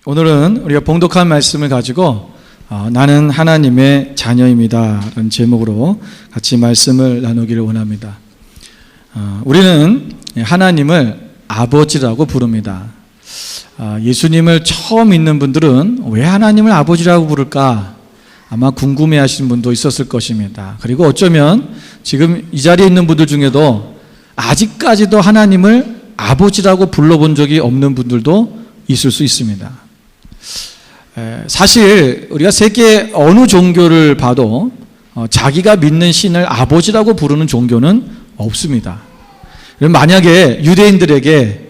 오늘은 우리가 봉독한 말씀을 가지고 나는 하나님의 자녀입니다 라는 제목으로 같이 말씀을 나누기를 원합니다. 우리는 하나님을 아버지라고 부릅니다. 예수님을 처음 믿는 분들은 왜 하나님을 아버지라고 부를까 아마 궁금해하시는 분도 있었을 것입니다. 그리고 어쩌면 지금 이 자리에 있는 분들 중에도 아직까지도 하나님을 아버지라고 불러본 적이 없는 분들도 있을 수 있습니다. 사실 우리가 세계 어느 종교를 봐도 자기가 믿는 신을 아버지라고 부르는 종교는 없습니다. 만약에 유대인들에게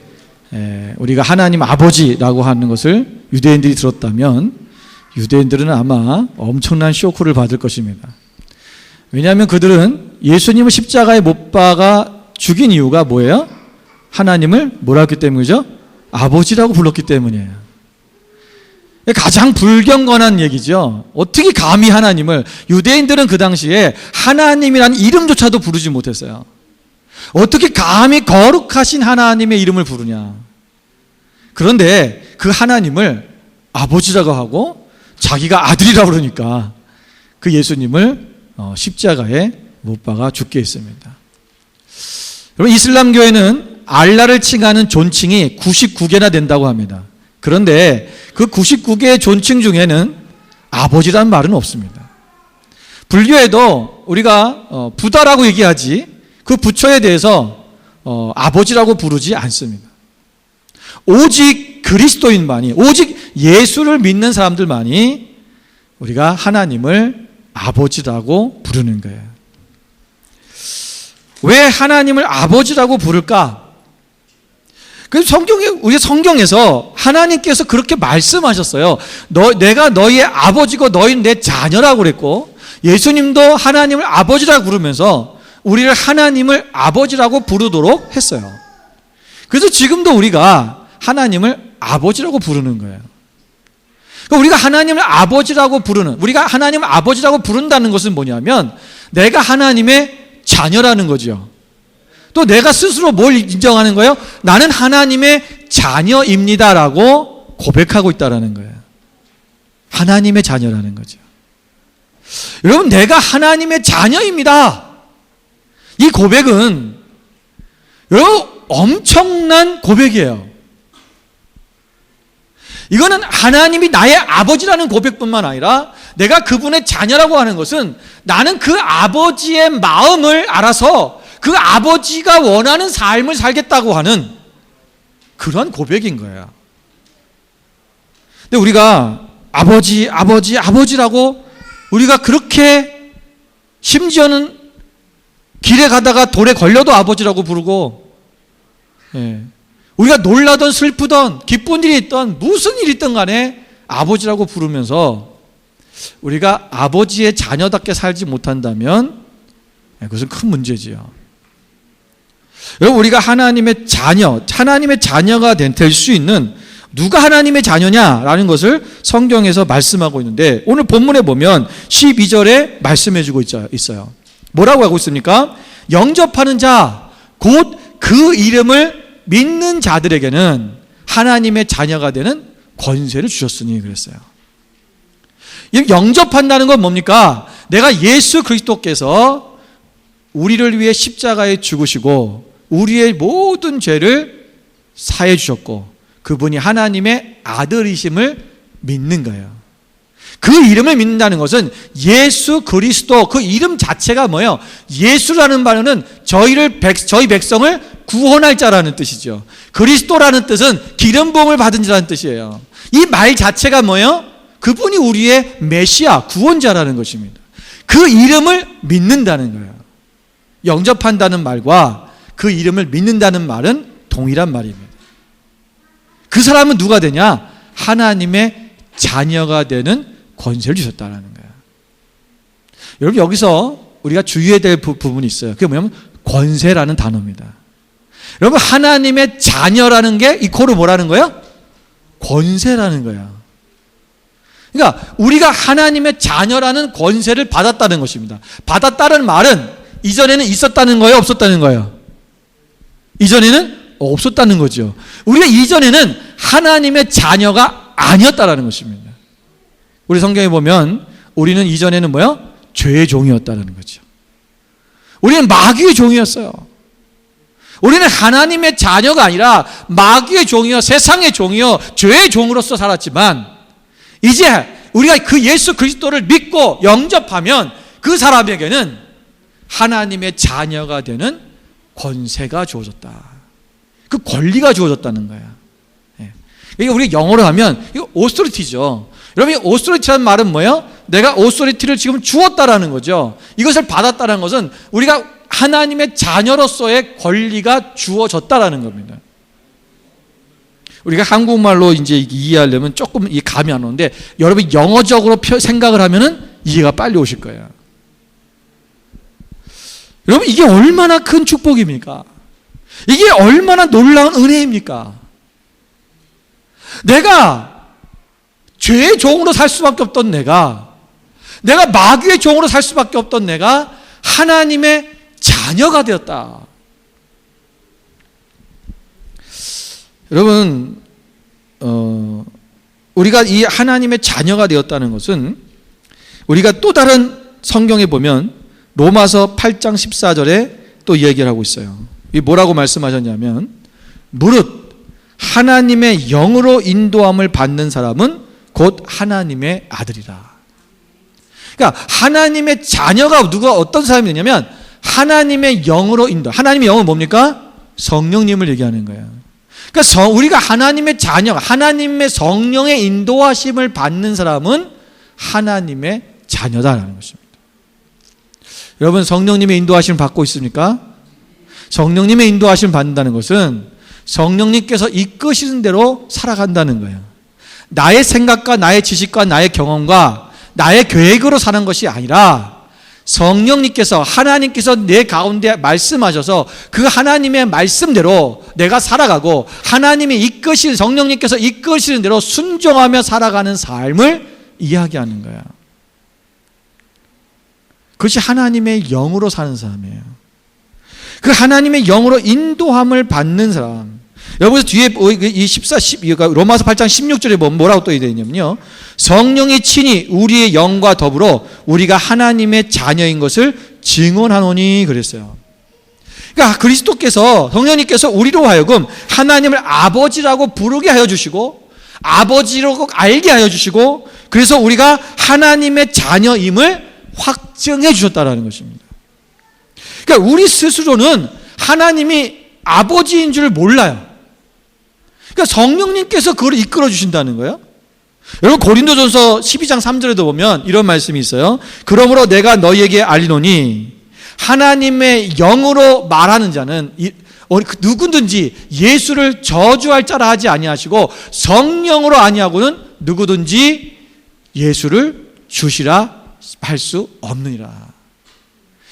우리가 하나님 아버지라고 하는 것을 유대인들이 들었다면 유대인들은 아마 엄청난 쇼크를 받을 것입니다. 왜냐하면 그들은 예수님을 십자가에 못 박아 죽인 이유가 뭐예요? 하나님을 뭐라 했기 때문이죠? 아버지라고 불렀기 때문이에요. 가장 불경건한 얘기죠. 어떻게 감히 하나님을, 유대인들은 그 당시에 하나님이라는 이름조차도 부르지 못했어요. 어떻게 감히 거룩하신 하나님의 이름을 부르냐. 그런데 그 하나님을 아버지라고 하고 자기가 아들이라고 그러니까 그 예수님을 십자가에 못 박아 죽게 했습니다. 여러분, 이슬람교에는 알라를 칭하는 존칭이 99개나 된다고 합니다. 그런데 그 99개의 존칭 중에는 아버지라는 말은 없습니다. 불교에도 우리가 부다라고 얘기하지 그 부처에 대해서 아버지라고 부르지 않습니다. 오직 그리스도인만이, 오직 예수를 믿는 사람들만이 우리가 하나님을 아버지라고 부르는 거예요. 왜 하나님을 아버지라고 부를까? 그래서 우리 성경에서 하나님께서 그렇게 말씀하셨어요. 내가 너희의 아버지고 너희는 내 자녀라고 그랬고, 예수님도 하나님을 아버지라고 부르면서 우리를 하나님을 아버지라고 부르도록 했어요. 그래서 지금도 우리가 하나님을 아버지라고 부르는 거예요. 그러니까 우리가 하나님을 아버지라고 우리가 하나님을 아버지라고 부른다는 것은 뭐냐면 내가 하나님의 자녀라는 거죠. 또 내가 스스로 뭘 인정하는 거예요? 나는 하나님의 자녀입니다라고 고백하고 있다는 거예요. 하나님의 자녀라는 거죠. 여러분, 내가 하나님의 자녀입니다. 이 고백은 여러분 엄청난 고백이에요. 이거는 하나님이 나의 아버지라는 고백뿐만 아니라 내가 그분의 자녀라고 하는 것은 나는 그 아버지의 마음을 알아서 그 아버지가 원하는 삶을 살겠다고 하는 그런 고백인 거예요. 근데 우리가 아버지라고 우리가 그렇게 심지어는 길에 가다가 돌에 걸려도 아버지라고 부르고, 우리가 놀라던 슬프던 기쁜 일이 있던 무슨 일이 있든 간에 아버지라고 부르면서 우리가 아버지의 자녀답게 살지 못한다면 그것은 큰 문제지요. 여러분, 우리가 하나님의 자녀가 될 수 있는, 누가 하나님의 자녀냐라는 것을 성경에서 말씀하고 있는데 오늘 본문에 보면 12절에 말씀해 주고 있어요. 뭐라고 하고 있습니까? 영접하는 자, 곧 그 이름을 믿는 자들에게는 하나님의 자녀가 되는 권세를 주셨으니 그랬어요. 영접한다는 건 뭡니까? 내가 예수 그리스도께서 우리를 위해 십자가에 죽으시고 우리의 모든 죄를 사해 주셨고 그분이 하나님의 아들이심을 믿는 거예요. 그 이름을 믿는다는 것은 예수 그리스도, 그 이름 자체가 뭐예요? 예수라는 말은 저희 백성을 구원할 자라는 뜻이죠. 그리스도라는 뜻은 기름 부음을 받은 자라는 뜻이에요. 이 말 자체가 뭐예요? 그분이 우리의 메시아, 구원자라는 것입니다. 그 이름을 믿는다는 거예요. 영접한다는 말과 그 이름을 믿는다는 말은 동일한 말입니다. 그 사람은 누가 되냐? 하나님의 자녀가 되는 권세를 주셨다는 거예요. 여러분, 여기서 우리가 주의해야 될 부분이 있어요. 그게 뭐냐면 권세라는 단어입니다. 여러분, 하나님의 자녀라는 게 이코르 뭐라는 거예요? 권세라는 거예요. 그러니까 우리가 하나님의 자녀라는 권세를 받았다는 것입니다. 받았다는 말은 이전에는 있었다는 거예요? 없었다는 거예요? 이전에는 없었다는 거죠. 우리가 이전에는 하나님의 자녀가 아니었다라는 것입니다. 우리 성경에 보면 우리는 이전에는 뭐요? 죄의 종이었다는 거죠. 우리는 마귀의 종이었어요. 우리는 하나님의 자녀가 아니라 마귀의 종이요, 세상의 종이요, 죄의 종으로서 살았지만 이제 우리가 그 예수 그리스도를 믿고 영접하면 그 사람에게는 하나님의 자녀가 되는 권세가 주어졌다. 그 권리가 주어졌다는 거야. 이게 우리 영어로 하면 이거 오소리티죠. 여러분, 이 오소리티라는 말은 뭐예요? 내가 오소리티를 지금 주었다라는 거죠. 이것을 받았다는 것은 우리가 하나님의 자녀로서의 권리가 주어졌다라는 겁니다. 우리가 한국말로 이제 이해하려면 조금 이 감이 안 오는데 여러분 영어적으로 생각을 하면은 이해가 빨리 오실 거예요. 여러분, 이게 얼마나 큰 축복입니까? 이게 얼마나 놀라운 은혜입니까? 내가 죄의 종으로 살 수밖에 없던 내가 마귀의 종으로 살 수밖에 없던 내가 하나님의 자녀가 되었다. 여러분, 우리가 이 하나님의 자녀가 되었다는 것은 우리가 또 다른 성경에 보면 로마서 8장 14절에 또 얘기를 하고 있어요. 이 뭐라고 말씀하셨냐면, 무릇 하나님의 영으로 인도함을 받는 사람은 곧 하나님의 아들이라. 그러니까 하나님의 자녀가 누가 어떤 사람이 되냐면 하나님의 영으로 인도. 하나님의 영은 뭡니까? 성령님을 얘기하는 거예요. 그러니까 우리가 하나님의 자녀, 하나님의 성령의 인도하심을 받는 사람은 하나님의 자녀다라는 것입니다. 여러분, 성령님의 인도하심을 받고 있습니까? 성령님의 인도하심을 받는다는 것은 성령님께서 이끄시는 대로 살아간다는 거예요. 나의 생각과 나의 지식과 나의 경험과 나의 계획으로 사는 것이 아니라 성령님께서, 하나님께서 내 가운데 말씀하셔서 그 하나님의 말씀대로 내가 살아가고 하나님이 이끄시는, 성령님께서 이끄시는 대로 순종하며 살아가는 삶을 이야기하는 거야. 그것이 하나님의 영으로 사는 사람이에요. 그 하나님의 영으로 인도함을 받는 사람. 여러분, 뒤에 이 14, 로마서 8장 16절에 보면 뭐라고 또 되어 있냐면요, 성령이 친히 우리의 영과 더불어 우리가 하나님의 자녀인 것을 증언하노니 그랬어요. 그러니까 그리스도께서, 성령님께서 우리로 하여금 하나님을 아버지라고 부르게 하여 주시고 아버지라고 알게 하여 주시고, 그래서 우리가 하나님의 자녀임을 확증해 주셨다는 것입니다. 그러니까 우리 스스로는 하나님이 아버지인 줄 몰라요. 그러니까 성령님께서 그걸 이끌어 주신다는 거예요. 여러분, 고린도전서 12장 3절에도 보면 이런 말씀이 있어요. 그러므로 내가 너희에게 알리노니 하나님의 영으로 말하는 자는 누구든지 예수를 저주할 자라 하지 아니하시고 성령으로 아니하고는 누구든지 예수를 주시라 할 수 없느니라.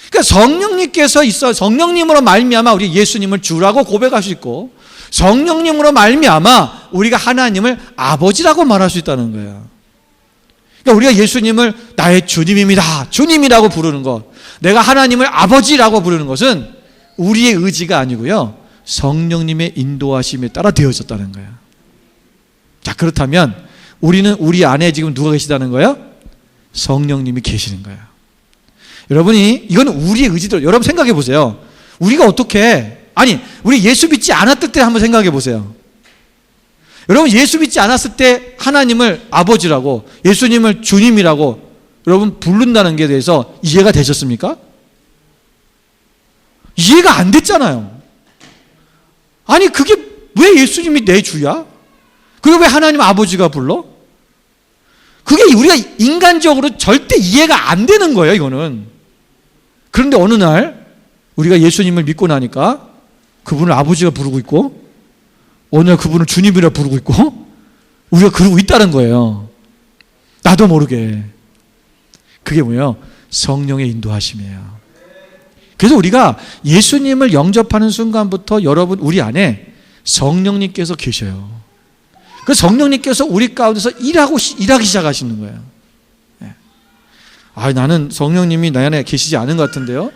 그러니까 성령님께서 있어, 성령님으로 말미암아 우리 예수님을 주라고 고백할 수 있고, 성령님으로 말미암아 우리가 하나님을 아버지라고 말할 수 있다는 거예요. 그러니까 우리가 예수님을 나의 주님입니다, 주님이라고 부르는 것, 내가 하나님을 아버지라고 부르는 것은 우리의 의지가 아니고요, 성령님의 인도하심에 따라 되어졌다는 거예요. 자, 그렇다면 우리는 우리 안에 지금 누가 계시다는 거예요? 성령님이 계시는 거예요. 여러분이, 이건 우리의 의지대로, 여러분 생각해 보세요. 우리가 어떻게, 우리 예수 믿지 않았을 때 한번 생각해 보세요. 여러분, 예수 믿지 않았을 때 하나님을 아버지라고, 예수님을 주님이라고 여러분 부른다는 게 대해서 이해가 되셨습니까? 이해가 안 됐잖아요. 그게 왜 예수님이 내 주야? 그리고 왜 하나님 아버지가 불러? 그게 우리가 인간적으로 절대 이해가 안 되는 거예요, 이거는. 그런데 어느 날 우리가 예수님을 믿고 나니까 그분을 아버지가 부르고 있고, 어느 날 그분을 주님이라 부르고 있고, 우리가 그러고 있다는 거예요. 나도 모르게. 그게 뭐예요? 성령의 인도하심이에요. 그래서 우리가 예수님을 영접하는 순간부터 여러분, 우리 안에 성령님께서 계셔요. 그 성령님께서 우리 가운데서 일하기 시작하시는 거예요. 나는 성령님이 내 안에 계시지 않은 것 같은데요.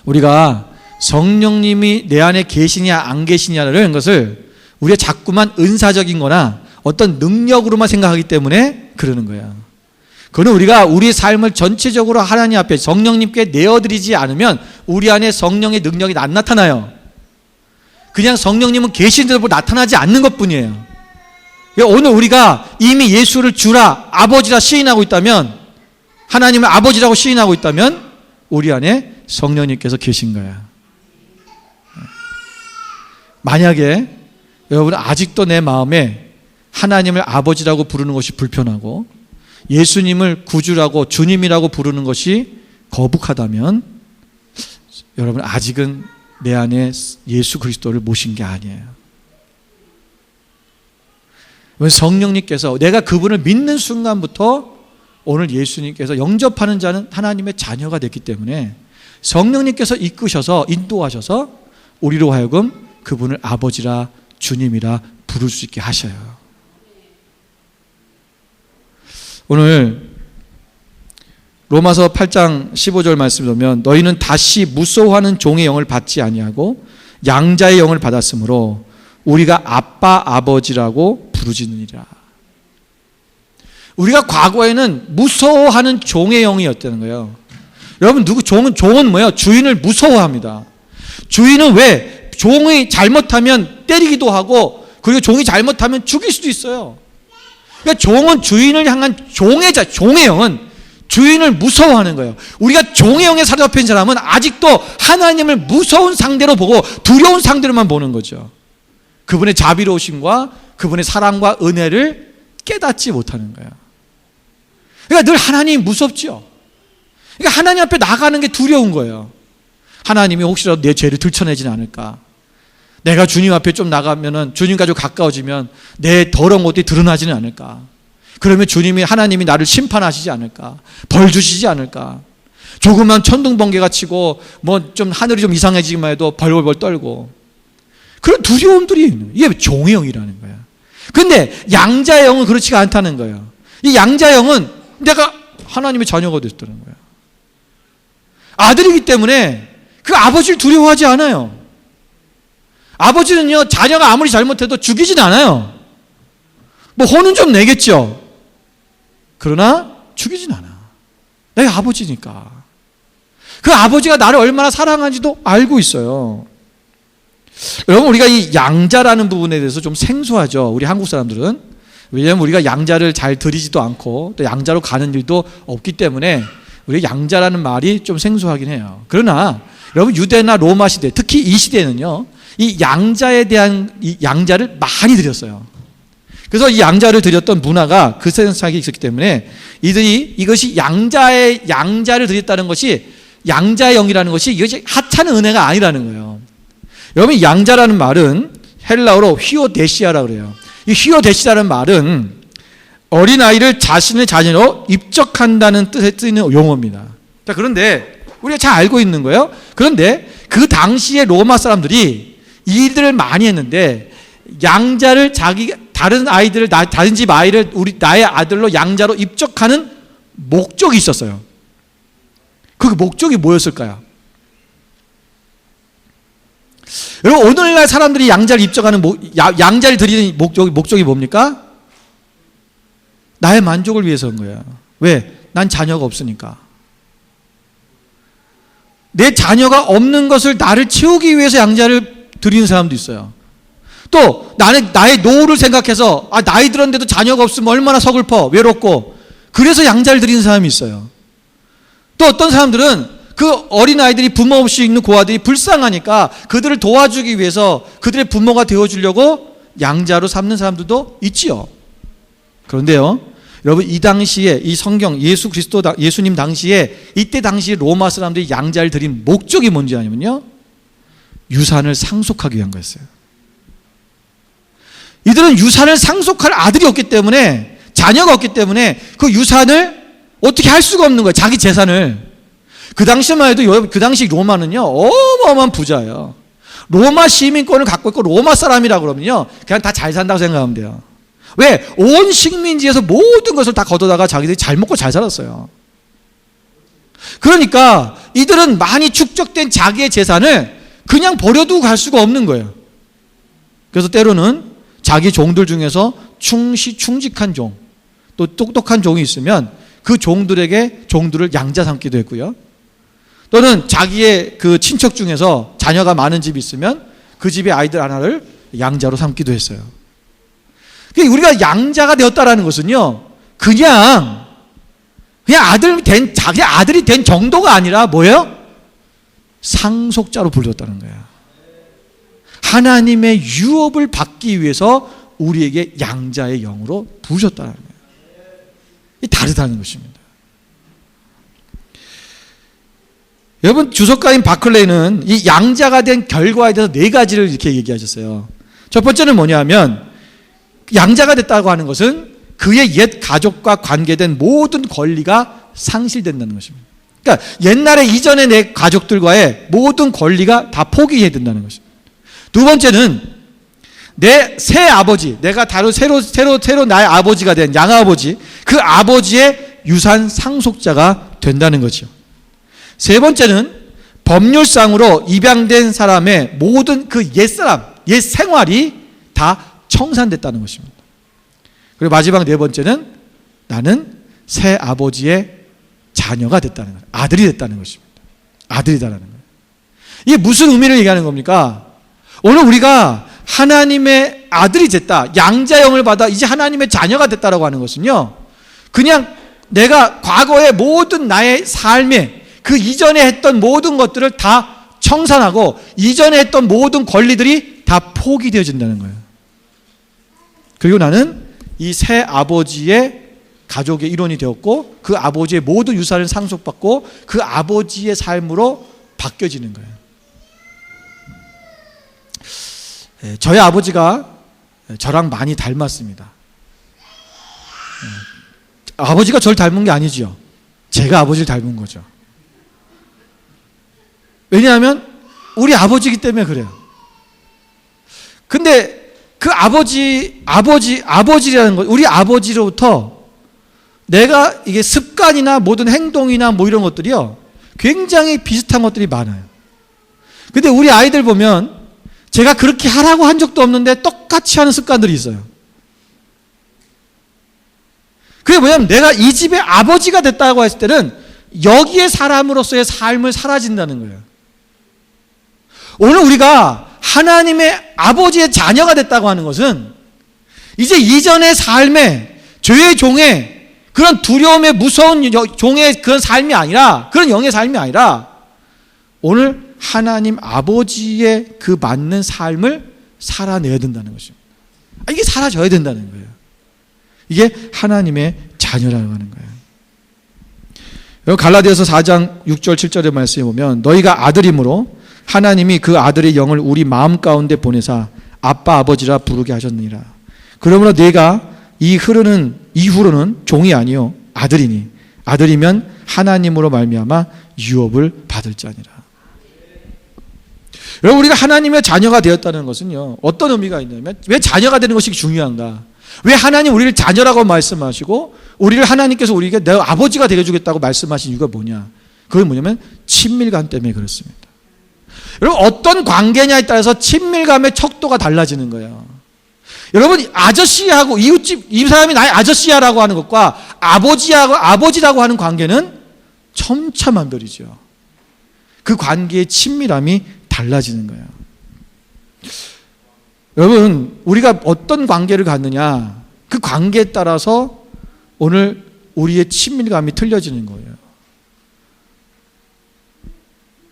우리가 성령님이 내 안에 계시냐 안 계시냐라는 것을 우리가 자꾸만 은사적인 거나 어떤 능력으로만 생각하기 때문에 그러는 거야. 그거는 우리가 우리 삶을 전체적으로 하나님 앞에 성령님께 내어드리지 않으면 우리 안에 성령의 능력이 안 나타나요. 그냥 성령님은 계신데도 나타나지 않는 것뿐이에요. 오늘 우리가 이미 예수를 주라, 아버지라 시인하고 있다면, 하나님을 아버지라고 시인하고 있다면 우리 안에 성령님께서 계신 거야. 만약에 여러분 아직도 내 마음에 하나님을 아버지라고 부르는 것이 불편하고 예수님을 구주라고 주님이라고 부르는 것이 거북하다면 여러분 아직은 내 안에 예수 그리스도를 모신 게 아니에요. 성령님께서 내가 그분을 믿는 순간부터 오늘 예수님께서 영접하는 자는 하나님의 자녀가 됐기 때문에 성령님께서 이끄셔서 인도하셔서 우리로 하여금 그분을 아버지라 주님이라 부를 수 있게 하셔요. 오늘 로마서 8장 15절 말씀을 보면 너희는 다시 무서워하는 종의 영을 받지 아니하고 양자의 영을 받았으므로 우리가 아빠 아버지라고 부르짖느니라. 우리가 과거에는 무서워하는 종의 영이었다는 거예요. 여러분 종은 뭐예요? 주인을 무서워합니다. 주인은 왜? 종이 잘못하면 때리기도 하고 그리고 종이 잘못하면 죽일 수도 있어요. 그러니까 종은 주인을 향한 종의 영은 주인을 무서워하는 거예요. 우리가 종의 영에 사로잡힌 사람은 아직도 하나님을 무서운 상대로 보고 두려운 상대로만 보는 거죠. 그분의 자비로우심과 그분의 사랑과 은혜를 깨닫지 못하는 거예요. 그러니까 늘 하나님이 무섭죠. 그러니까 하나님 앞에 나가는 게 두려운 거예요. 하나님이 혹시라도 내 죄를 들춰내지는 않을까. 내가 주님 앞에 좀 나가면은 주님과 좀 가까워지면 내 더러운 것들이 드러나지는 않을까. 그러면 하나님이 나를 심판하시지 않을까. 벌 주시지 않을까. 조금만 천둥번개가 치고 뭐 좀 하늘이 좀 이상해지기만 해도 벌벌벌 떨고. 그런 두려움들이 있는 거예요. 이게 종의 영이라는 거야. 근데 양자의 영은 그렇지가 않다는 거예요. 이 양자의 영은 내가 하나님의 자녀가 됐다는 거야. 아들이기 때문에 그 아버지를 두려워하지 않아요. 아버지는요, 자녀가 아무리 잘못해도 죽이진 않아요. 뭐 혼은 좀 내겠죠. 그러나 죽이진 않아. 내가 아버지니까. 그 아버지가 나를 얼마나 사랑하는지도 알고 있어요. 여러분, 우리가 이 양자라는 부분에 대해서 좀 생소하죠. 우리 한국 사람들은. 왜냐하면 우리가 양자를 잘 드리지도 않고 또 양자로 가는 일도 없기 때문에 우리 양자라는 말이 좀 생소하긴 해요. 그러나 여러분, 유대나 로마 시대, 특히 이 시대는요, 이 양자에 대한 이 양자를 많이 드렸어요. 그래서 이 양자를 드렸던 문화가 그 생각이 있었기 때문에 이것이 양자를 드렸다는 것이 양자의 영이라는 것이 이것이 하찮은 은혜가 아니라는 거예요. 여러분, 이 양자라는 말은 헬라어로 휘오데시아라고 그래요. 이 휘오데시아라는 말은 어린아이를 자신의 자녀로 입적한다는 뜻에 쓰이는 용어입니다. 자, 그런데 우리가 잘 알고 있는 거예요. 그런데 그 당시에 로마 사람들이 일들을 많이 했는데 양자를 다른 집 아이를 나의 아들로 양자로 입적하는 목적이 있었어요. 그 목적이 뭐였을까요? 여러분, 오늘날 사람들이 양자를 입적하는 양자를 드리는 목적이 뭡니까? 나의 만족을 위해서인 거야. 왜? 난 자녀가 없으니까. 내 자녀가 없는 것을 나를 채우기 위해서 양자를 드리는 사람도 있어요. 또 나의 노후를 생각해서 나이 들었는데도 자녀가 없으면 얼마나 서글퍼, 외롭고, 그래서 양자를 드리는 사람이 있어요. 또 어떤 사람들은 그 어린아이들이 부모 없이 있는 고아들이 불쌍하니까 그들을 도와주기 위해서 그들의 부모가 되어주려고 양자로 삼는 사람들도 있지요. 그런데요, 여러분, 이 당시에 이 성경 예수님 당시에 이때 당시 로마 사람들이 양자를 드린 목적이 뭔지 아니면요, 유산을 상속하기 위한 거였어요. 이들은 유산을 상속할 아들이 없기 때문에, 자녀가 없기 때문에 그 유산을 어떻게 할 수가 없는 거예요. 자기 재산을. 그 당시만 해도, 그 당시 로마는요, 어마어마한 부자예요. 로마 시민권을 갖고 있고 로마 사람이라고 그러면요, 그냥 다 잘 산다고 생각하면 돼요. 왜? 온 식민지에서 모든 것을 다 걷어다가 자기들이 잘 먹고 잘 살았어요. 그러니까 이들은 많이 축적된 자기의 재산을 그냥 버려두고 갈 수가 없는 거예요. 그래서 때로는 자기 종들 중에서 충직한 종, 또 똑똑한 종이 있으면 그 종들을 양자 삼기도 했고요. 또는 자기의 그 친척 중에서 자녀가 많은 집이 있으면 그 집의 아이들 하나를 양자로 삼기도 했어요. 그러니까 우리가 양자가 되었다라는 것은요, 그냥 자기 아들이 된 정도가 아니라 뭐예요? 상속자로 불렸다는 거야. 하나님의 유업을 받기 위해서 우리에게 양자의 영으로 부으셨다는 거예요. 이 다르다는 것입니다. 여러분, 주석가인 바클레이는 이 양자가 된 결과에 대해서 4가지를 이렇게 얘기하셨어요. 첫 번째는 뭐냐면, 양자가 됐다고 하는 것은 그의 옛 가족과 관계된 모든 권리가 상실된다는 것입니다. 그러니까 옛날에 이전에 내 가족들과의 모든 권리가 다 포기해야 된다는 것입니다. 두 번째는 내 새 아버지, 내가 새로 나의 아버지가 된 양아버지, 그 아버지의 유산 상속자가 된다는 거죠. 세 번째는 법률상으로 입양된 사람의 모든 그 옛 생활이 다 청산됐다는 것입니다. 그리고 마지막 4번째는 나는 새 아버지의 자녀가 됐다는 거예요. 아들이 됐다는 것입니다. 아들이다라는 거예요. 이게 무슨 의미를 얘기하는 겁니까? 오늘 우리가 하나님의 아들이 됐다, 양자영을 받아 이제 하나님의 자녀가 됐다라고 하는 것은요, 그냥 내가 과거의 모든 나의 삶에 그 이전에 했던 모든 것들을 다 청산하고 이전에 했던 모든 권리들이 다 포기되어진다는 거예요. 그리고 나는 이 새 아버지의 가족의 일원이 되었고 그 아버지의 모든 유산을 상속받고 그 아버지의 삶으로 바뀌어지는 거예요. 저희 아버지가 저랑 많이 닮았습니다. 아버지가 저를 닮은 게 아니죠. 제가 아버지를 닮은 거죠. 왜냐하면 우리 아버지이기 때문에 그래요. 근데 그 아버지라는 것, 우리 아버지로부터 내가 이게 습관이나 모든 행동이나 뭐 이런 것들이요, 굉장히 비슷한 것들이 많아요. 근데 우리 아이들 보면 제가 그렇게 하라고 한 적도 없는데 똑같이 하는 습관들이 있어요. 그게 뭐냐면 내가 이 집의 아버지가 됐다고 했을 때는 여기의 사람으로서의 삶을 살아진다는 거예요. 오늘 우리가 하나님의 아버지의 자녀가 됐다고 하는 것은 이제 이전의 삶에 죄의 종의 그런 두려움의 무서운 종의 그런 삶이 아니라, 그런 영의 삶이 아니라 오늘 하나님 아버지의 그 맞는 삶을 살아내야 된다는 것입니다. 이게 사라져야 된다는 거예요. 이게 하나님의 자녀라고 하는 거예요. 여러분, 갈라디아서 4장 6절 7절의 말씀에 보면 너희가 아들이므로 하나님이 그 아들의 영을 우리 마음 가운데 보내사 아빠 아버지라 부르게 하셨느니라. 그러므로 내가 이후로는 종이 아니요 아들이니 아들이면 하나님으로 말미암아 유업을 받을 자니라. 여러분, 우리가 하나님의 자녀가 되었다는 것은요, 어떤 의미가 있냐면, 왜 자녀가 되는 것이 중요한가? 왜 하나님 우리를 자녀라고 말씀하시고 우리를 하나님께서 우리에게 내 아버지가 되게 주겠다고 말씀하신 이유가 뭐냐? 그게 뭐냐면 친밀감 때문에 그렇습니다. 여러분, 어떤 관계냐에 따라서 친밀감의 척도가 달라지는 거예요. 여러분, 아저씨하고 이웃집 이 사람이 나의 아저씨야라고 하는 것과 아버지라고 하는 관계는 천차만별이죠. 그 관계의 친밀함이 달라지는 거예요. 여러분, 우리가 어떤 관계를 갖느냐, 그 관계에 따라서 오늘 우리의 친밀감이 틀려지는 거예요.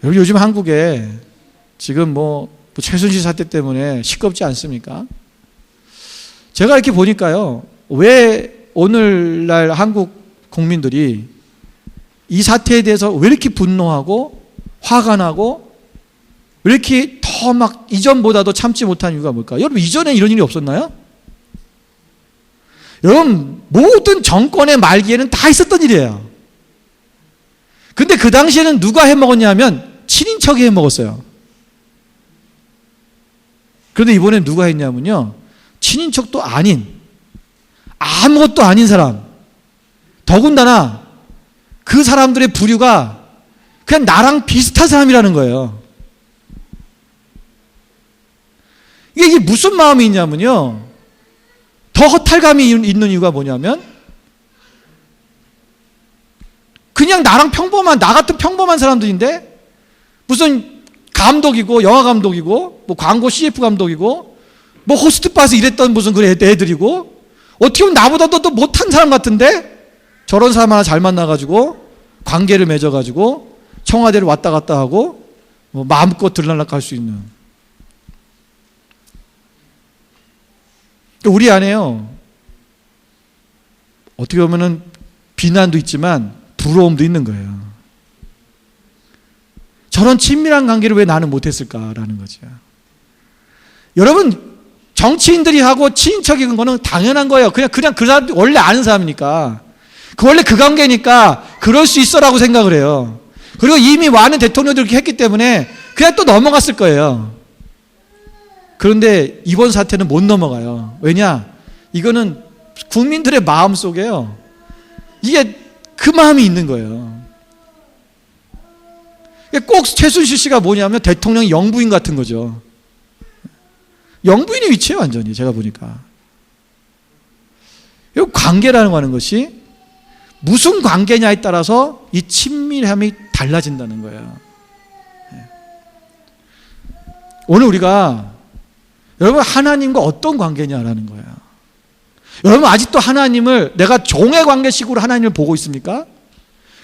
여러분, 요즘 한국에 지금 뭐 최순실 사태 때문에 시끄럽지 않습니까? 제가 이렇게 보니까요, 왜 오늘날 한국 국민들이 이 사태에 대해서 왜 이렇게 분노하고 화가 나고 왜 이렇게 더 막 이전보다도 참지 못한 이유가 뭘까요? 여러분, 이전에 이런 일이 없었나요? 여러분, 모든 정권의 말기에는 다 있었던 일이에요. 근데 그 당시에는 누가 해먹었냐면 친인척이 해먹었어요. 그런데 이번엔 누가 했냐면요, 친인척도 아닌, 아무것도 아닌 사람, 더군다나 그 사람들의 부류가 그냥 나랑 비슷한 사람이라는 거예요. 이게 무슨 마음이 있냐면요, 더 허탈감이 있는 이유가 뭐냐면 그냥 나랑 나 같은 평범한 사람들인데 무슨 감독이고 영화 감독이고 뭐 광고 CF 감독이고 뭐 호스트바에서 일했던 무슨 그런 애들이고 어떻게 보면 나보다도 또 못한 사람 같은데 저런 사람 하나 잘 만나가지고 관계를 맺어가지고 청와대를 왔다 갔다 하고 뭐 마음껏 들락날락 수 있는. 우리 안에요. 어떻게 보면은 비난도 있지만 부러움도 있는 거예요. 저런 친밀한 관계를 왜 나는 못했을까라는 거죠. 여러분, 정치인들이 하고 친인척이 건 거는 당연한 거예요. 그냥 그 사람 원래 아는 사람이니까. 원래 그 관계니까 그럴 수 있어라고 생각을 해요. 그리고 이미 많은 대통령들이 그렇게 했기 때문에 그냥 또 넘어갔을 거예요. 그런데 이번 사태는 못 넘어가요. 왜냐? 이거는 국민들의 마음 속에요. 이게 그 마음이 있는 거예요. 꼭 최순실 씨가 뭐냐면 대통령이 영부인 같은 거죠. 영부인의 위치에 완전히 제가 보니까. 이 관계라는 거 하는 것이 무슨 관계냐에 따라서 이 친밀함이 달라진다는 거예요. 오늘 우리가 여러분 하나님과 어떤 관계냐라는 거예요. 여러분 아직도 하나님을 내가 종의 관계식으로 하나님을 보고 있습니까?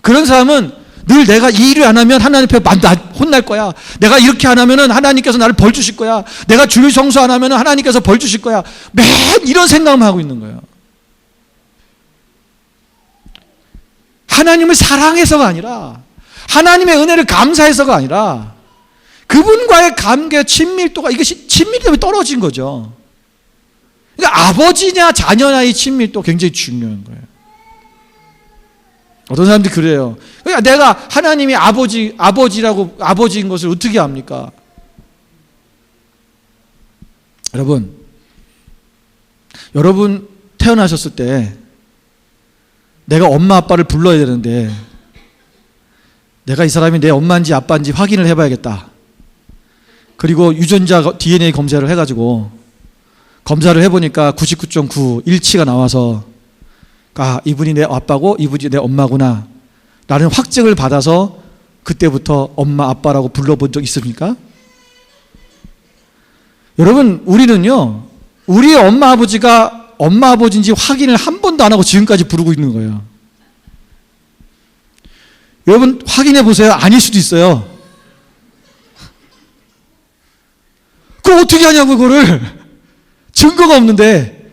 그런 사람은 늘 내가 이 일을 안 하면 하나님 앞에 혼날 거야. 내가 이렇게 안 하면 하나님께서 나를 벌 주실 거야. 내가 주일 성수 안 하면 하나님께서 벌 주실 거야. 매일 이런 생각만 하고 있는 거예요. 하나님을 사랑해서가 아니라 하나님의 은혜를 감사해서가 아니라 그분과의 관계 친밀도가 이것이 친밀도가 떨어진 거죠. 그러니까 아버지냐 자녀냐의 친밀도 굉장히 중요한 거예요. 어떤 사람들이 그래요. 그러니까 내가 하나님이 아버지인 것을 어떻게 압니까? 여러분 태어나셨을 때 내가 엄마 아빠를 불러야 되는데 내가 이 사람이 내 엄마인지 아빠인지 확인을 해봐야겠다. 그리고 유전자 DNA 검사를 해가지고 검사를 해보니까 99.9 일치가 나와서 아, 이분이 내 아빠고 이분이 내 엄마구나 라는 확증을 받아서 그때부터 엄마 아빠라고 불러본 적 있습니까? 여러분 우리는요 우리의 엄마 아버지가 엄마 아버지인지 확인을 한 번도 안 하고 지금까지 부르고 있는 거예요. 여러분 확인해 보세요. 아닐 수도 있어요. 그걸 어떻게 하냐고 그거를. 증거가 없는데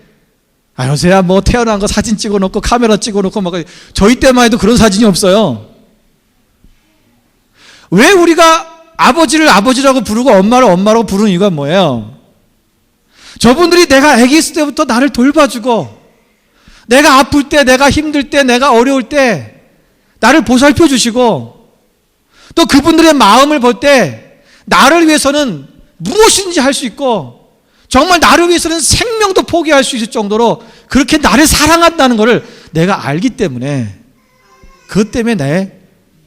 요새야 뭐 태어난 거 사진 찍어놓고 카메라 찍어놓고 막 저희 때만 해도 그런 사진이 없어요. 왜 우리가 아버지를 아버지라고 부르고 엄마를 엄마라고 부르는 이유가 뭐예요? 저분들이 내가 아기 있을 때부터 나를 돌봐주고 내가 아플 때 내가 힘들 때 내가 어려울 때 나를 보살펴 주시고 또 그분들의 마음을 볼 때 나를 위해서는 무엇인지 할 수 있고 정말 나를 위해서는 생명도 포기할 수 있을 정도로 그렇게 나를 사랑한다는 것을 내가 알기 때문에 그것 때문에 내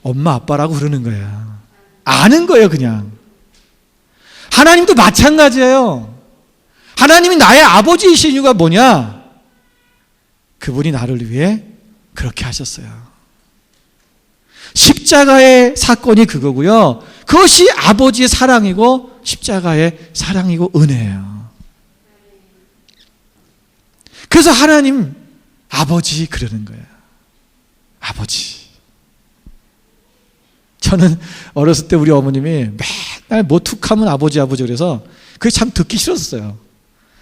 엄마 아빠라고 부르는 거야. 아는 거예요 그냥. 하나님도 마찬가지예요. 하나님이 나의 아버지이신 이유가 뭐냐? 그분이 나를 위해 그렇게 하셨어요. 십자가의 사건이 그거고요. 그것이 아버지의 사랑이고 십자가의 사랑이고 은혜예요. 그래서 하나님 아버지 그러는 거예요. 아버지. 저는 어렸을 때 우리 어머님이 맨날 뭐 툭하면 아버지 그래서 그게 참 듣기 싫었어요.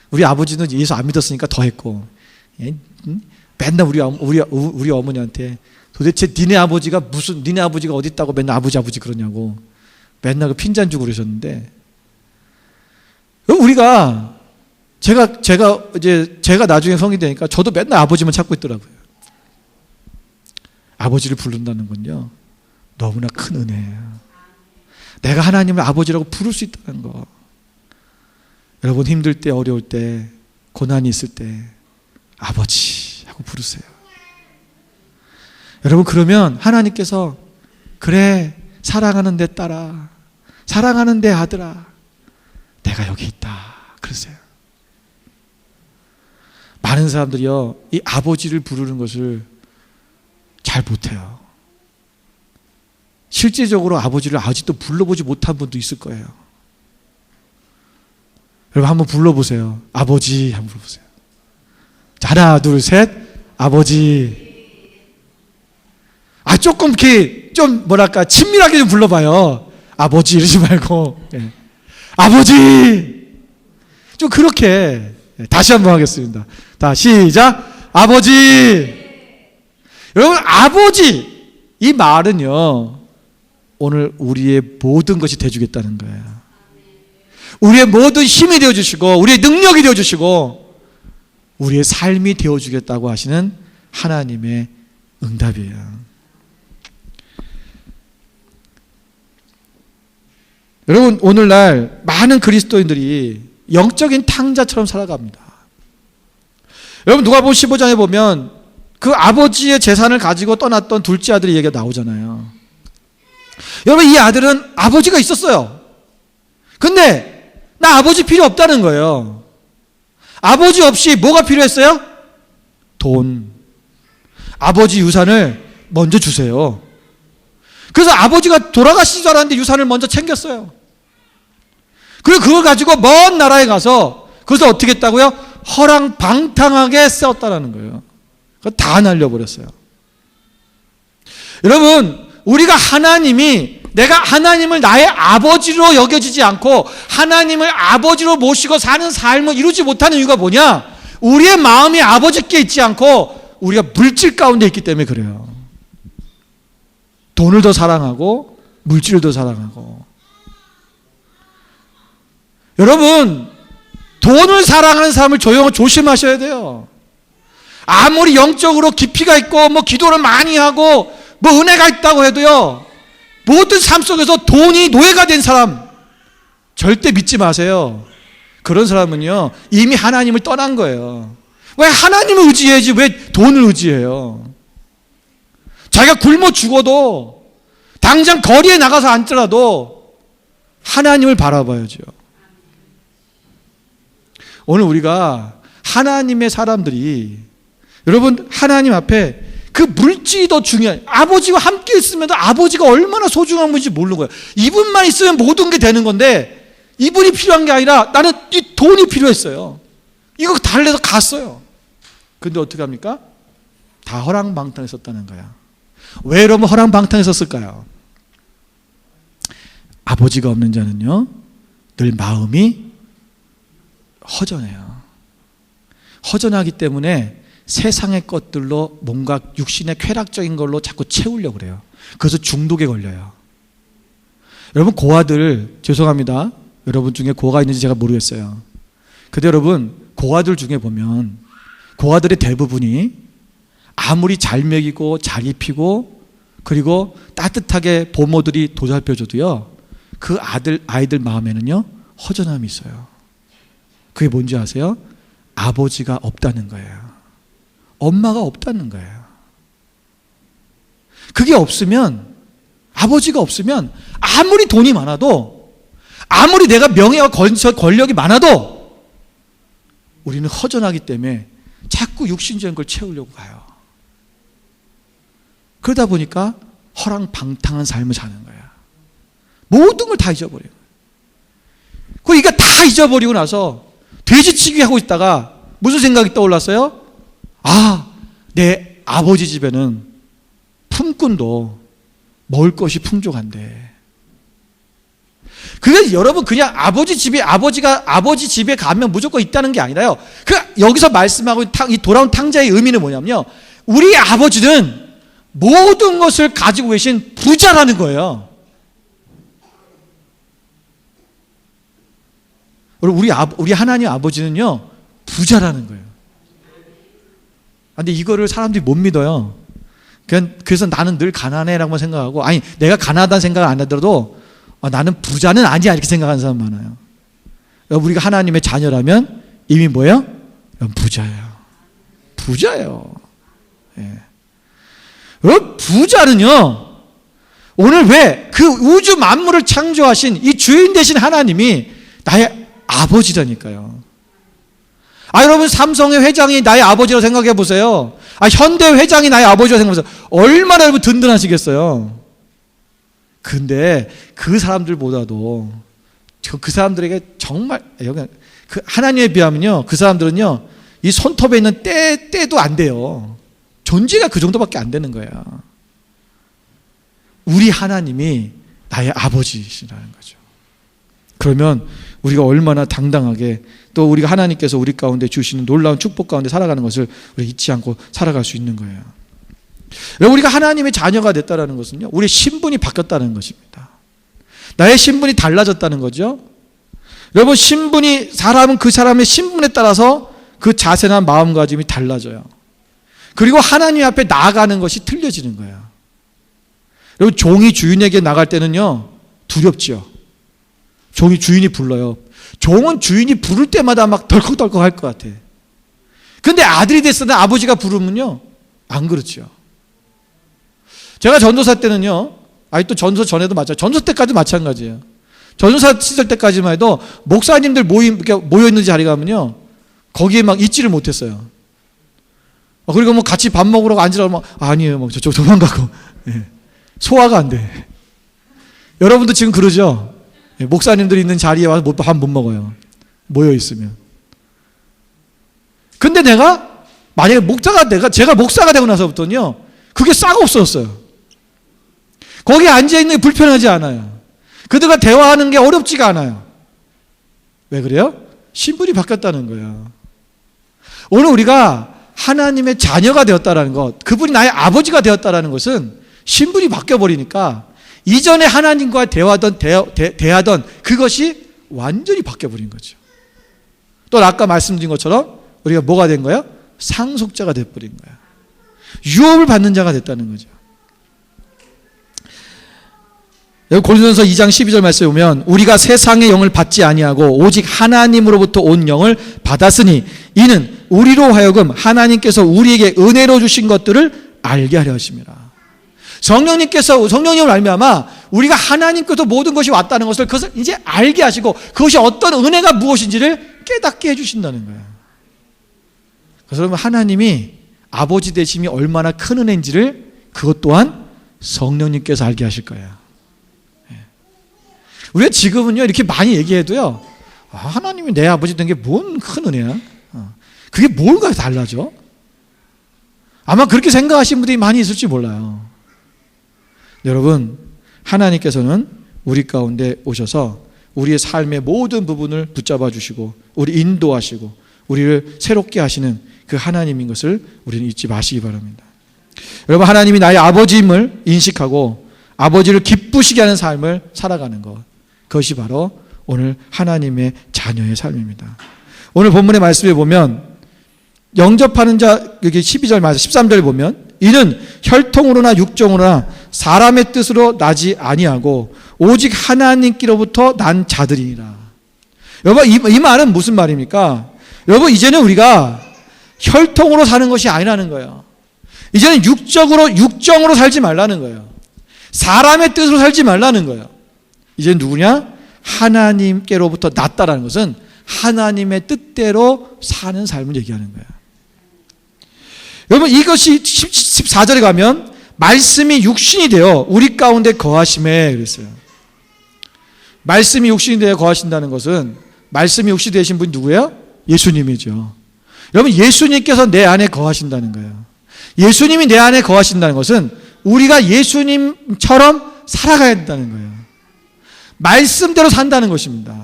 우리 아버지는 예수 안 믿었으니까 더 했고 맨날 우리 어머니한테 도대체 니네 아버지가 어디 있다고 맨날 아버지 그러냐고 맨날 그 핀잔 주고 그러셨는데 우리가 제가 나중에 성이 되니까 저도 맨날 아버지만 찾고 있더라고요. 아버지를 부른다는 건요 너무나 큰 은혜예요. 내가 하나님을 아버지라고 부를 수 있다는 거. 여러분 힘들 때 어려울 때 고난이 있을 때 아버지 하고 부르세요. 여러분 그러면 하나님께서 그래 사랑하는 내 딸아 사랑하는 내 아들아 내가 여기 있다 그러세요. 많은 사람들이요, 이 아버지를 부르는 것을 잘 못해요. 실제적으로 아버지를 아직도 불러보지 못한 분도 있을 거예요. 여러분 한번 불러보세요. 아버지 한번 불러보세요. 자, 하나 둘 셋. 아버지. 조금 이렇게 좀 뭐랄까 친밀하게 좀 불러봐요. 아버지 이러지 말고. 예. 아버지. 좀 그렇게. 다시 한번 하겠습니다. 다 시작. 아버지. 여러분 아버지 이 말은요, 오늘 우리의 모든 것이 되어주겠다는 거예요. 우리의 모든 힘이 되어주시고 우리의 능력이 되어주시고 우리의 삶이 되어주겠다고 하시는 하나님의 응답이에요. 여러분 오늘날 많은 그리스도인들이 영적인 탕자처럼 살아갑니다. 여러분 누가복음 15장에 보면 그 아버지의 재산을 가지고 떠났던 둘째 아들의 얘기가 나오잖아요. 여러분 이 아들은 아버지가 있었어요. 근데 나 아버지 필요 없다는 거예요. 아버지 없이 뭐가 필요했어요? 돈. 아버지 유산을 먼저 주세요. 그래서 아버지가 돌아가시지 않았는데 유산을 먼저 챙겼어요. 그리고 그걸 가지고 먼 나라에 가서 그것을 어떻게 했다고요? 허랑방탕하게 썼다는 거예요. 그거 다 날려버렸어요. 여러분 우리가 내가 하나님을 나의 아버지로 여겨지지 않고 하나님을 아버지로 모시고 사는 삶을 이루지 못하는 이유가 뭐냐? 우리의 마음이 아버지께 있지 않고 우리가 물질 가운데 있기 때문에 그래요. 돈을 더 사랑하고 물질을 더 사랑하고. 여러분 돈을 사랑하는 사람을 조심하셔야 돼요. 아무리 영적으로 깊이가 있고 기도를 많이 하고 은혜가 있다고 해도요, 모든 삶 속에서 돈이 노예가 된 사람 절대 믿지 마세요. 그런 사람은요 이미 하나님을 떠난 거예요. 왜 하나님을 의지해야지 왜 돈을 의지해요? 자기가 굶어 죽어도 당장 거리에 나가서 앉더라도 하나님을 바라봐야죠. 오늘 우리가 하나님의 사람들이, 여러분 하나님 앞에 그 물질이 더 중요해요. 아버지와 함께 있으면 아버지가 얼마나 소중한 분인지 모르는 거예요. 이분만 있으면 모든 게 되는 건데 이분이 필요한 게 아니라 나는 이 돈이 필요했어요. 이거 달래서 갔어요. 근데 어떻게 합니까? 다 허랑방탕했었다는 거야. 왜 여러분 허랑방탕했었을까요? 아버지가 없는 자는요 늘 마음이 허전해요. 허전하기 때문에 세상의 것들로 뭔가 육신의 쾌락적인 걸로 자꾸 채우려고 그래요. 그래서 중독에 걸려요. 여러분 고아들, 죄송합니다, 여러분 중에 고아가 있는지 제가 모르겠어요. 근데 여러분 고아들 중에 보면 고아들의 대부분이 아무리 잘 먹이고 잘 입히고 그리고 따뜻하게 보모들이 도살펴줘도요 그 아이들 마음에는요 허전함이 있어요. 그게 뭔지 아세요? 아버지가 없다는 거예요. 엄마가 없다는 거예요. 그게 없으면, 아버지가 없으면 아무리 돈이 많아도, 아무리 내가 명예와 권력이 많아도 우리는 허전하기 때문에 자꾸 육신적인 걸 채우려고 가요. 그러다 보니까 허랑방탕한 삶을 사는 거야. 모든 걸 다 잊어버려요. 그리고 이거 다 잊어버리고 나서 돼지치기 하고 있다가 무슨 생각이 떠올랐어요? 내 아버지 집에는 품꾼도 먹을 것이 풍족한데. 그래서 여러분 그냥 아버지 집에 가면 무조건 있다는 게 아니라요. 여기서 말씀하고 이 돌아온 탕자의 의미는 뭐냐면요, 우리 아버지는 모든 것을 가지고 계신 부자라는 거예요. 우리 하나님 아버지는요 부자라는 거예요. 근데 이거를 사람들이 못 믿어요. 그래서 나는 늘 가난해라고 생각하고, 아니 내가 가난하다는 생각을 안 하더라도 나는 부자는 아니야 이렇게 생각하는 사람 많아요. 우리가 하나님의 자녀라면 이미 뭐예요? 부자예요. 예. 부자는요 오늘 왜 그 우주 만물을 창조하신 이 주인 되신 하나님이 나의 아버지라니까요. 여러분, 삼성의 회장이 나의 아버지라고 생각해 보세요. 현대 회장이 나의 아버지라고 생각해 보세요. 얼마나 여러분 든든하시겠어요. 근데 그 사람들보다도 그 사람들에게 정말 그 하나님에 비하면요, 그 사람들은요 이 손톱에 있는 때도 안 돼요. 존재가 그 정도밖에 안 되는 거예요. 우리 하나님이 나의 아버지시라는 거죠. 그러면 우리가 얼마나 당당하게 또 우리가 하나님께서 우리 가운데 주시는 놀라운 축복 가운데 살아가는 것을 우리 잊지 않고 살아갈 수 있는 거예요. 우리가 하나님의 자녀가 됐다는 것은요, 우리의 신분이 바뀌었다는 것입니다. 나의 신분이 달라졌다는 거죠. 여러분, 사람은 그 사람의 신분에 따라서 그 자세나 마음가짐이 달라져요. 그리고 하나님 앞에 나아가는 것이 틀려지는 거예요. 여러분, 종이 주인에게 나갈 때는요 두렵죠. 종이 주인이 불러요. 종은 주인이 부를 때마다 막 덜컥덜컥 할 것 같아. 근데 아들이 됐으나 아버지가 부르면요 안 그렇죠. 제가 전도사 때는요, 또 전도사 전에도 마찬가지예요. 전도사 때까지도 마찬가지예요. 전도사 시절 때까지만 해도 목사님들 모여 있는 자리 가면요 거기에 막 있지를 못했어요. 그리고 뭐 같이 밥 먹으러 앉으라고 아니에요, 저쪽 도망가고. 소화가 안 돼. 여러분도 지금 그러죠? 목사님들이 있는 자리에 와서 밥 못 먹어요, 모여 있으면. 근데 만약에 제가 목사가 되고 나서부터는요 그게 싹 없어졌어요. 거기에 앉아있는 게 불편하지 않아요. 그들과 대화하는 게 어렵지가 않아요. 왜 그래요? 신분이 바뀌었다는 거예요. 오늘 우리가 하나님의 자녀가 되었다는 것, 그분이 나의 아버지가 되었다는 것은 신분이 바뀌어버리니까 이전에 하나님과 대하던 그것이 완전히 바뀌어버린 거죠. 또 아까 말씀드린 것처럼 우리가 뭐가 된 거예요? 상속자가 되어버린 거예요. 유업을 받는 자가 됐다는 거죠. 여기 고린도전서 2장 12절 말씀에 보면 우리가 세상의 영을 받지 아니하고 오직 하나님으로부터 온 영을 받았으니 이는 우리로 하여금 하나님께서 우리에게 은혜로 주신 것들을 알게 하려 하심이라. 성령님을 말미암아 우리가 하나님께서 모든 것이 왔다는 것을 그것을 이제 알게 하시고 그것이 어떤 은혜가 무엇인지를 깨닫게 해주신다는 거예요. 그래서 여러분, 하나님이 아버지 되심이 얼마나 큰 은혜인지를 그것 또한 성령님께서 알게 하실 거예요. 우리가 지금은요 이렇게 많이 얘기해도요, 하나님이 내 아버지 된 게 뭔 큰 은혜야? 그게 뭘가 달라져? 아마 그렇게 생각하시는 분들이 많이 있을지 몰라요. 여러분, 하나님께서는 우리 가운데 오셔서 우리의 삶의 모든 부분을 붙잡아 주시고 우리 인도하시고 우리를 새롭게 하시는 그 하나님인 것을 우리는 잊지 마시기 바랍니다. 여러분, 하나님이 나의 아버지임을 인식하고 아버지를 기쁘시게 하는 삶을 살아가는 것, 그것이 바로 오늘 하나님의 자녀의 삶입니다. 오늘 본문의 말씀에 보면 영접하는 자, 여기 12절 말씀 13절에 보면 이는 혈통으로나 육정으로나 사람의 뜻으로 나지 아니하고 오직 하나님께로부터 난 자들이니라. 여러분, 이 말은 무슨 말입니까? 여러분, 이제는 우리가 혈통으로 사는 것이 아니라는 거예요. 이제는 육정으로 살지 말라는 거예요. 사람의 뜻으로 살지 말라는 거예요. 이제 누구냐? 하나님께로부터 났다라는 것은 하나님의 뜻대로 사는 삶을 얘기하는 거예요. 여러분, 이것이 14절에 가면 말씀이 육신이 되어 우리 가운데 거하심에 그랬어요. 말씀이 육신이 되어 거하신다는 것은 말씀이 육신이 되신 분이 누구예요? 예수님이죠. 여러분, 예수님께서 내 안에 거하신다는 거예요. 예수님이 내 안에 거하신다는 것은 우리가 예수님처럼 살아가야 된다는 거예요. 말씀대로 산다는 것입니다.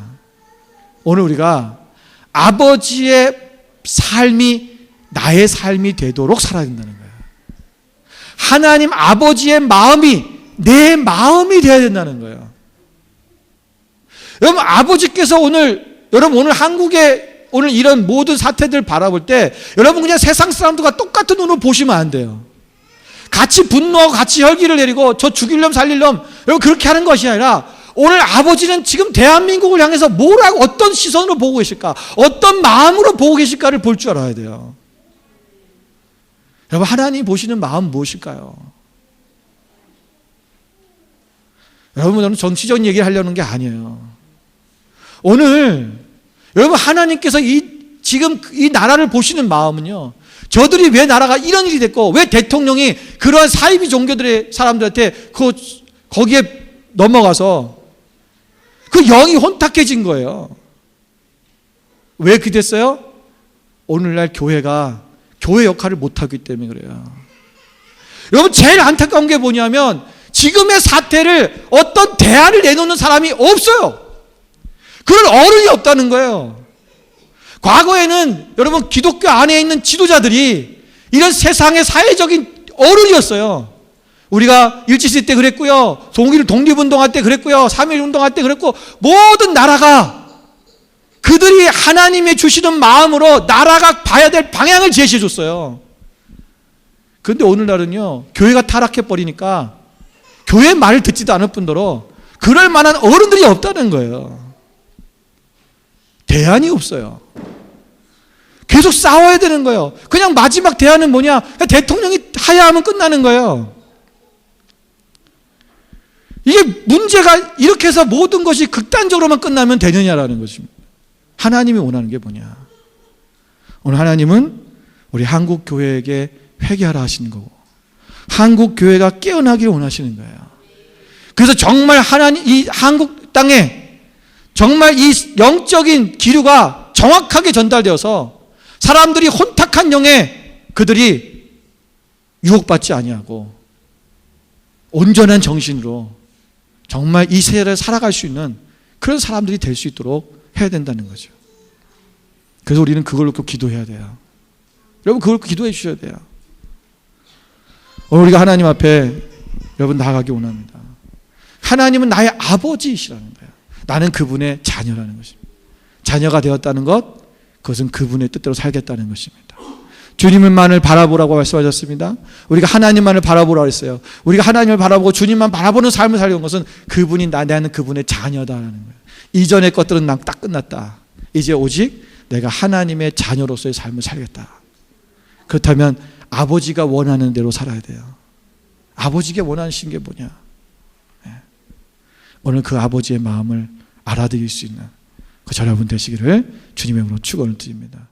오늘 우리가 아버지의 삶이 나의 삶이 되도록 살아야 된다는 거예요. 하나님 아버지의 마음이 내 마음이 되어야 된다는 거예요. 여러분, 아버지께서 오늘 한국의 오늘 이런 모든 사태들 바라볼 때 여러분 그냥 세상 사람들과 똑같은 눈으로 보시면 안 돼요. 같이 분노하고 같이 혈기를 내리고 저 죽이려면 살리려면 여러분 그렇게 하는 것이 아니라 오늘 아버지는 지금 대한민국을 향해서 뭐라고 어떤 시선으로 보고 계실까, 어떤 마음으로 보고 계실까를 볼 줄 알아야 돼요. 여러분, 하나님이 보시는 마음 무엇일까요? 여러분, 저는 정치적인 얘기를 하려는 게 아니에요. 오늘 여러분, 하나님께서 이 지금 이 나라를 보시는 마음은요, 저들이 왜 나라가 이런 일이 됐고 왜 대통령이 그러한 사이비 종교들의 사람들한테 거기에 넘어가서 그 영이 혼탁해진 거예요. 왜 그렇게 됐어요? 오늘날 교회가 교회 역할을 못하기 때문에 그래요. 여러분, 제일 안타까운 게 뭐냐면 지금의 사태를 어떤 대안을 내놓는 사람이 없어요. 그런 어른이 없다는 거예요. 과거에는 여러분, 기독교 안에 있는 지도자들이 이런 세상의 사회적인 어른이었어요. 우리가 일제시대 때 그랬고요, 독립운동할 때 그랬고요, 3.1 운동할 때 그랬고, 모든 나라가 그들이 하나님의 주시는 마음으로 나라가 봐야 될 방향을 제시해 줬어요. 그런데 오늘날은요, 교회가 타락해 버리니까 교회 말을 듣지도 않을 뿐더러 그럴 만한 어른들이 없다는 거예요. 대안이 없어요. 계속 싸워야 되는 거예요. 그냥 마지막 대안은 뭐냐? 대통령이 하야하면 끝나는 거예요. 이게 문제가 이렇게 해서 모든 것이 극단적으로만 끝나면 되느냐라는 것입니다. 하나님이 원하는 게 뭐냐? 오늘 하나님은 우리 한국 교회에게 회개하라 하시는 거고, 한국 교회가 깨어나기를 원하시는 거예요. 그래서 정말 하나님, 이 한국 땅에 정말 이 영적인 기류가 정확하게 전달되어서 사람들이 혼탁한 영에 그들이 유혹받지 아니하고 온전한 정신으로 정말 이 세대를 살아갈 수 있는 그런 사람들이 될 수 있도록 해야 된다는 거죠. 그래서 우리는 그걸 놓고 기도해야 돼요. 여러분, 그걸 놓고 기도해 주셔야 돼요. 오늘 우리가 하나님 앞에 여러분 나아가기 원합니다. 하나님은 나의 아버지이시라는 거예요. 나는 그분의 자녀라는 것입니다. 자녀가 되었다는 것, 그것은 그분의 뜻대로 살겠다는 것입니다. 주님만을 바라보라고 말씀하셨습니다. 우리가 하나님만을 바라보라고 했어요. 우리가 하나님을 바라보고 주님만 바라보는 삶을 살려는 것은 그분이 나는 그분의 자녀다라는 거예요. 이전의 것들은 난 딱 끝났다. 이제 오직 내가 하나님의 자녀로서의 삶을 살겠다. 그렇다면 아버지가 원하는 대로 살아야 돼요. 아버지가 원하시는 게 뭐냐? 오늘 그 아버지의 마음을 알아들일 수 있는 그 여러분 되시기를 주님의 이름으로 축원을 드립니다.